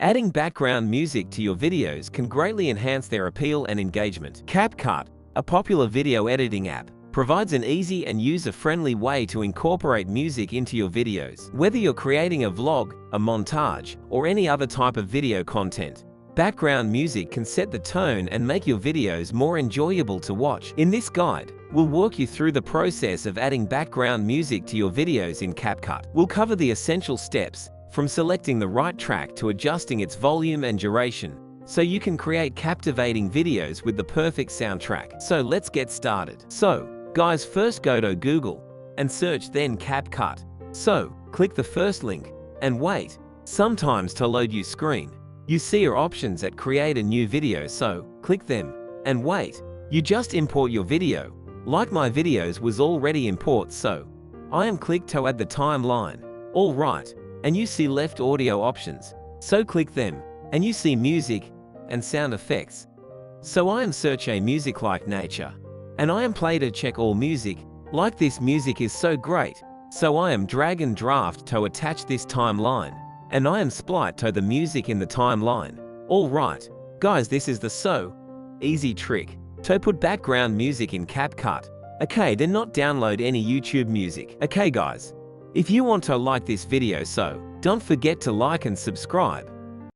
Adding background music to your videos can greatly enhance their appeal and engagement. CapCut, a popular video editing app, provides an easy and user-friendly way to incorporate music into your videos. Whether you're creating a vlog, a montage, or any other type of video content, background music can set the tone and make your videos more enjoyable to watch. In this guide, we'll walk you through the process of adding background music to your videos in CapCut. We'll cover the essential steps, from selecting the right track to adjusting its volume and duration, so you can create captivating videos with the perfect soundtrack. So let's get started. So, guys, first go to Google and search then CapCut. So, click the first link and wait sometimes to load your screen. You see your options at create a new video, so click them and wait. You just import your video. Like my videos was already import, so I am click to add the timeline. All right, and you see left audio options. So click them and you see music and sound effects. So I am search a music like nature and I am play to check all music. Like this music is so great. So I am drag and draft to attach this timeline. And I am split to the music in the timeline. Alright, guys, this is the so easy trick to put background music in CapCut. Okay, then not download any YouTube music. Okay guys, if you want to like this video, so don't forget to like and subscribe.